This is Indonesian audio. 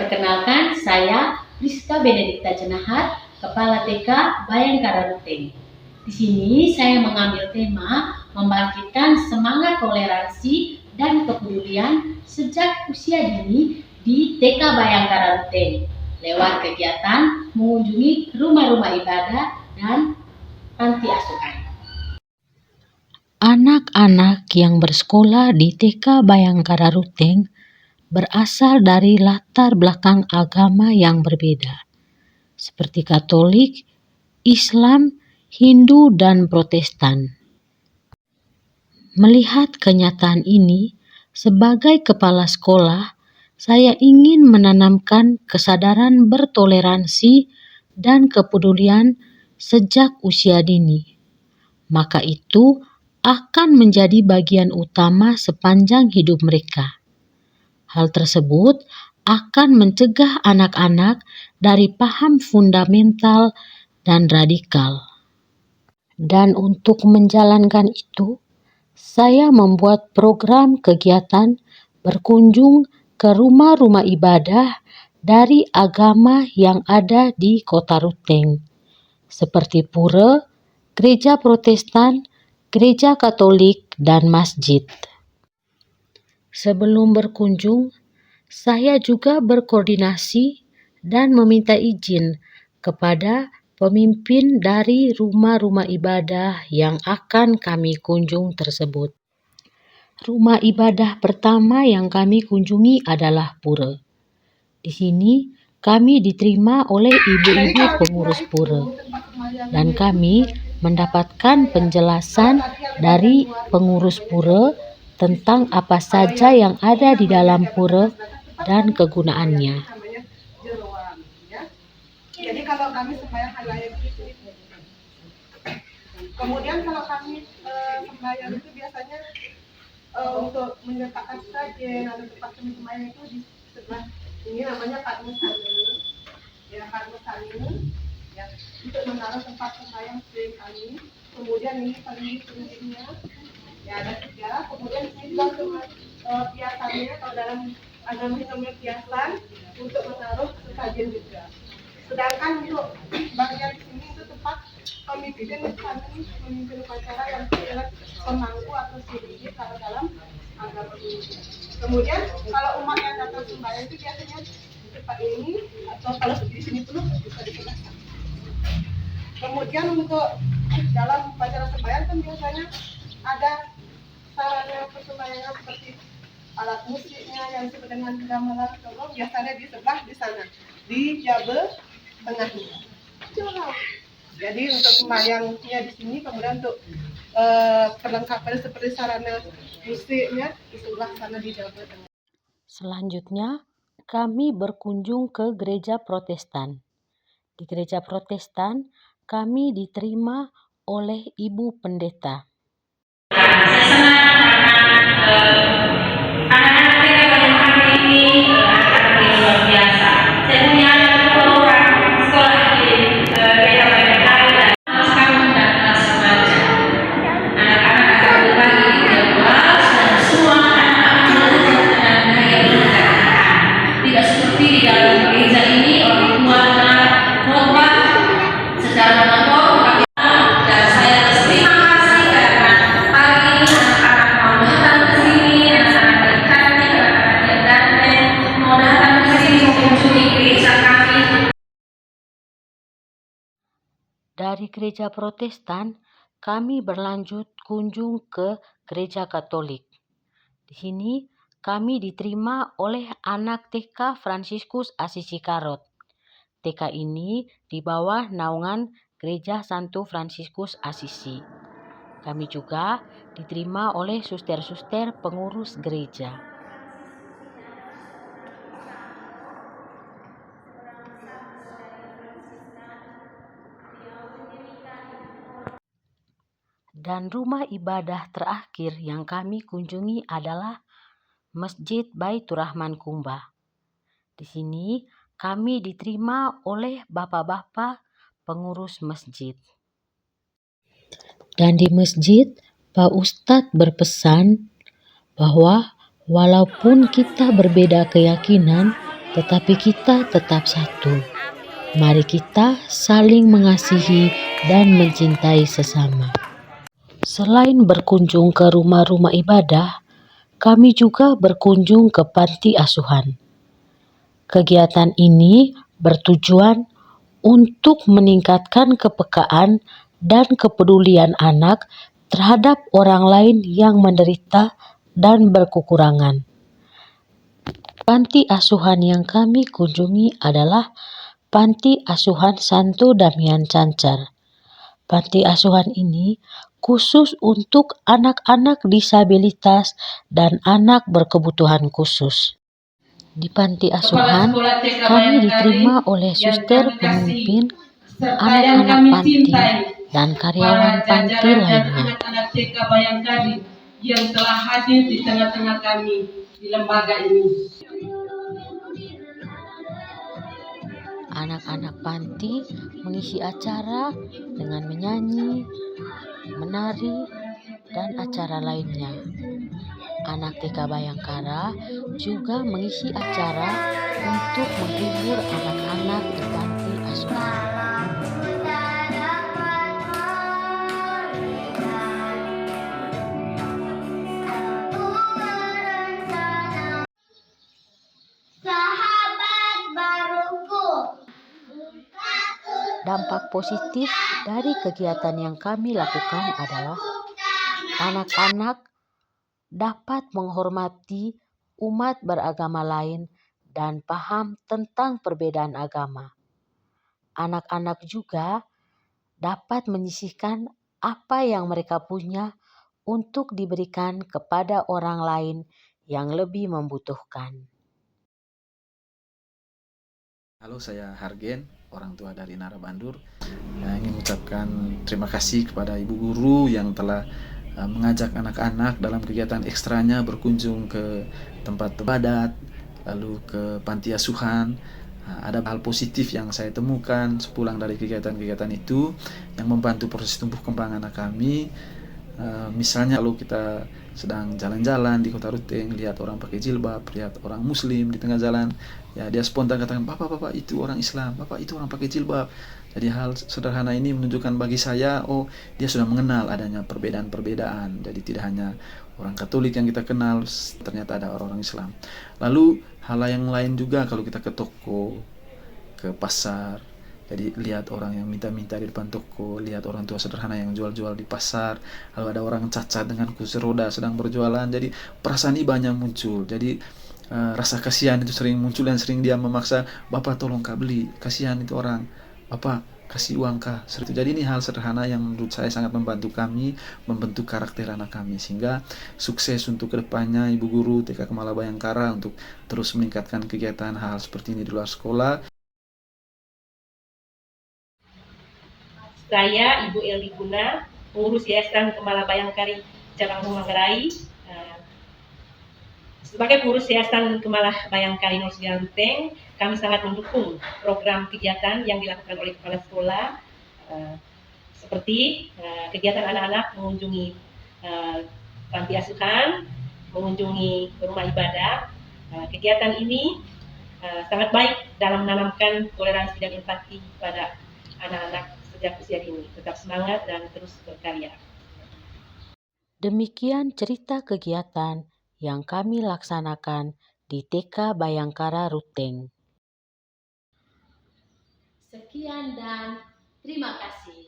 Perkenalkan, saya Rizka Benedikta Cenahar, Kepala TK Bayangkara Ruteng. Di sini saya mengambil tema membangkitkan semangat toleransi dan kepedulian sejak usia dini di TK Bayangkara Ruteng lewat kegiatan mengunjungi rumah-rumah ibadah dan panti asuhan. Anak-anak yang bersekolah di TK Bayangkara Ruteng berasal dari latar belakang agama yang berbeda, seperti Katolik, Islam, Hindu, dan Protestan. Melihat kenyataan ini, sebagai kepala sekolah, saya ingin menanamkan kesadaran bertoleransi dan kepedulian sejak usia dini. Maka itu akan menjadi bagian utama sepanjang hidup mereka. Hal tersebut akan mencegah anak-anak dari paham fundamental dan radikal. Dan untuk menjalankan itu, saya membuat program kegiatan berkunjung ke rumah-rumah ibadah dari agama yang ada di Kota Ruteng, seperti pura, gereja Protestan, gereja Katolik, dan masjid. Sebelum berkunjung, saya juga berkoordinasi dan meminta izin kepada pemimpin dari rumah-rumah ibadah yang akan kami kunjung tersebut. Rumah ibadah pertama yang kami kunjungi adalah pura. Di sini kami diterima oleh ibu-ibu pengurus pura dan kami mendapatkan penjelasan dari pengurus pura tentang apa saja yang ada di dalam pura dan kegunaannya. Jadi kalau kami sembahyang hari raya itu di sini. Kemudian kalau kami sembahyang itu biasanya untuk menyertakan sajen atau tempat kami sembahyang itu di sebelah ini namanya Pak Musani. Ya Pak Musani. Ya, untuk menaruh tempat sembahyang sering kami. Kemudian ini paling pentingnya. Ya ada 3, kemudian ini juga biasanya kalau dalam agama namanya biasan untuk menaruh sesajen juga. Sedangkan untuk bagian sini itu tempat pemimpin kami memimpin upacara yang adalah pemangku atau sirih kalau dalam agama ini. Kemudian kalau umat yang datang sembahyang itu biasanya di tempat ini atau kalau di sini penuh bisa di sebelah sana. Kemudian untuk dalam upacara sembahyang kan biasanya ada sarana persembahyangan seperti alat musiknya yang disebut dengan gamelan tolong biasanya di sebelah di sana di jabe tengahnya. Jadi untuk sembahyangnya di sini, kemudian untuk perlengkapan seperti sarana musiknya di sebelah sana di jabe tengah. Selanjutnya, kami berkunjung ke gereja Protestan. Di gereja Protestan, kami diterima oleh Ibu Pendeta. Saya senang karena anak-anak TK Bayangkara ini anak-anak yang luar biasa. Saya punya orang sekolah di gereja Bayangkara dan sekarang dan kelas remaja. Anak-anak akan berbagi ide kelas dan semua anak-anak belajar dengan gaya berkata. Tidak seperti di dalam gereja ini orang tua anak khotbah secara monoton. Dan saya terima kasih karena hari ini anak-anak mau datang ke sini, anak-anak yang cantik, anak-anak yang ganteng mau datang ke sini mengunjungi gereja kami. Dari gereja Protestan, kami berlanjut kunjung ke gereja Katolik. Di sini kami diterima oleh anak TK Fransiskus Asisi Karot. TK ini di bawah naungan Gereja Santo Fransiskus Asisi. Kami juga diterima oleh suster-suster pengurus gereja. Dan rumah ibadah terakhir yang kami kunjungi adalah Masjid Baitur Rahman Kumbah. Di sini kami diterima oleh bapak-bapak pengurus masjid. Dan di masjid, Pak Ustadz berpesan bahwa walaupun kita berbeda keyakinan, tetapi kita tetap satu. Mari kita saling mengasihi dan mencintai sesama. Selain berkunjung ke rumah-rumah ibadah, kami juga berkunjung ke panti asuhan. Kegiatan ini bertujuan untuk meningkatkan kepekaan dan kepedulian anak terhadap orang lain yang menderita dan berkekurangan. Panti asuhan yang kami kunjungi adalah Panti Asuhan Santo Damian Cancar. Panti asuhan ini khusus untuk anak-anak disabilitas dan anak berkebutuhan khusus. Di panti asuhan, kami diterima oleh suster pemimpin, anak-anak panti, dan karyawan panti lainnya. Anak-anak TK Bayangkari yang telah hadir di tengah-tengah kami di lembaga ini. Anak-anak panti mengisi acara dengan menyanyi, menari, dan acara lainnya. Anak TK Bayangkara juga mengisi acara untuk menghibur anak-anak di panti asuhan. Dampak positif dari kegiatan yang kami lakukan adalah anak-anak dapat menghormati umat beragama lain dan paham tentang perbedaan agama. Anak-anak juga dapat menyisihkan apa yang mereka punya untuk diberikan kepada orang lain yang lebih membutuhkan. Halo, saya Hargen, orang tua dari Nara Bandur. Ingin mengucapkan terima kasih kepada ibu guru yang telah mengajak anak-anak dalam kegiatan ekstranya berkunjung ke tempat ibadat, lalu ke panti asuhan. Ada hal positif yang saya temukan sepulang dari kegiatan-kegiatan itu yang membantu proses tumbuh kembang anak kami. Misalnya kalau kita sedang jalan-jalan di kota Ruteng, lihat orang pakai jilbab, lihat orang muslim di tengah jalan, ya dia spontan katakan, bapak itu orang Islam, bapak itu orang pakai jilbab. Jadi hal sederhana ini menunjukkan bagi saya, oh dia sudah mengenal adanya perbedaan-perbedaan. Jadi tidak hanya orang Katolik yang kita kenal, ternyata ada orang-orang Islam. Lalu hal yang lain juga kalau kita ke toko, ke pasar, jadi lihat orang yang minta-minta di depan toko, lihat orang tua sederhana yang jual-jual di pasar, lalu ada orang cacat dengan kursi roda sedang berjualan. Jadi perasaan ini banyak muncul. Jadi rasa kasihan itu sering muncul dan sering dia memaksa, bapak tolong kak beli, kasihan itu orang, bapak kasih uang kak. Jadi ini hal sederhana yang menurut saya sangat membantu kami membentuk karakter anak kami, sehingga sukses untuk kedepannya ibu guru TK Kemala Bayangkara untuk terus meningkatkan kegiatan hal seperti ini di luar sekolah. Saya Ibu Eldi Guna, pengurus Yayasan Kemala Bayangkari Cabang Rumah Gerai. Sebagai pengurus Yayasan Kemala Bayangkari 09 Ruteng, kami sangat mendukung program kegiatan yang dilakukan oleh kepala sekolah, seperti kegiatan anak-anak mengunjungi panti asuhan, mengunjungi rumah ibadah. Kegiatan ini sangat baik dalam menanamkan toleransi dan empati pada anak-anak sejak usia dini. Tetap semangat dan terus berkarya. Demikian cerita kegiatan yang kami laksanakan di TK Bayangkara Ruteng. Sekian dan terima kasih.